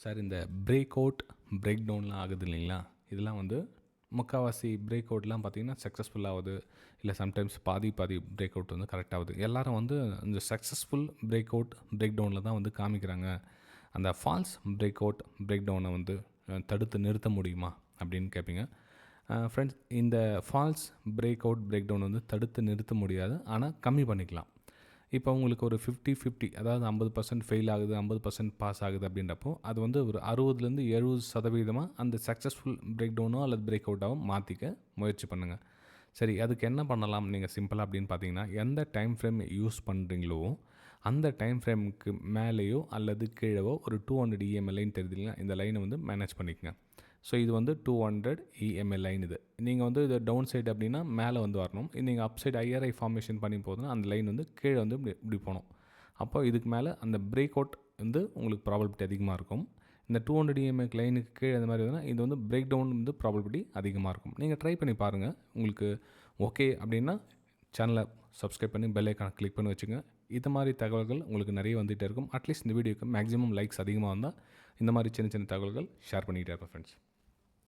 Sir இந்த break out break டவுன்லாம் ஆகுது இல்லைங்களா, இதெல்லாம் வந்து முக்கால்வாசி பிரேக் அவுட்லாம் பார்த்திங்கன்னா சக்ஸஸ்ஃபுல் ஆகுது, இல்லை சம்டைம்ஸ் பாதி பிரேக் அவுட் வந்து கரெக்ட் ஆகுது. எல்லோரும் வந்து இந்த சக்ஸஸ்ஃபுல் பிரேக் அவுட் பிரேக் டவுனில் தான் வந்து காமிக்கிறாங்க. அந்த ஃபால்ஸ் பிரேக் அவுட் பிரேக் டவுனை வந்து தடுத்து நிறுத்த முடியுமா அப்படின்னு கேட்பீங்க. ஃப்ரெண்ட்ஸ், இந்த false break out break down வந்து தடுத்து நிறுத்த முடியாது, ஆனால் கம்மி பண்ணிக்கலாம். இப்போ உங்களுக்கு ஒரு 50-50, அதாவது 50% ஃபெயில் ஆகுது, 50% பாஸ் ஆகுது அப்படின்றப்போ அது வந்து ஒரு 60-70% அந்த சக்ஸஸ்ஃபுல் பிரேக் டவுனோ அல்லது பிரேக் அவுட்டாகவோ மாற்றிக்க முயற்சி பண்ணுங்கள். சரி, அதுக்கு என்ன பண்ணலாம் நீங்கள் சிம்பிளாக அப்படின்னு பார்த்தீங்கன்னா, எந்த டைம் ஃப்ரேம் யூஸ் பண்ணுறீங்களோ அந்த டைம் ஃப்ரேமுக்கு மேலேயோ அல்லது கீழவோ ஒரு 200 EMA லைன் தெரியுதுங்களா, இந்த லைனை வந்து மேனேஜ் பண்ணிக்கங்க. ஸோ இது வந்து 200 EMA லைன். இது நீங்கள் வந்து இது டவுன் சைடு அப்படின்னா மேலே வந்து வரணும். நீங்கள் அப் சைடு IRI ஃபார்மேஷன் பண்ணி போதுன்னா அந்த லைன் வந்து கீழே வந்து இப்படி போகணும். அப்போ இதுக்கு மேலே அந்த பிரேக் அவுட் வந்து உங்களுக்கு ப்ராபபிலிட்டி அதிகமாக இருக்கும். இந்த 200 EMA லைனுக்கு கீழே இந்த மாதிரி வந்து இது வந்து பிரேக் டவுன் வந்து ப்ராபபிலிட்டி அதிகமாக இருக்கும். நீங்கள் ட்ரை பண்ணி பாருங்கள். உங்களுக்கு ஓகே அப்படின்னா சேனலை சப்ஸ்கிரைப் பண்ணி பெல் ஐக்கானை கிளிக் பண்ணி வச்சுங்க. இது மாதிரி தகவல்கள் உங்களுக்கு நிறைய வந்துகிட்டே இருக்கும். அட்லீஸ்ட் இந்த வீடியோக்கு மேக்ஸிமம் லைக்ஸ் அதிகமாக வந்தால் இந்த மாதிரி சின்ன சின்ன தகவல்கள் ஷேர் பண்ணிக்கிட்டே இருப்பேன் ஃப்ரெண்ட்ஸ்.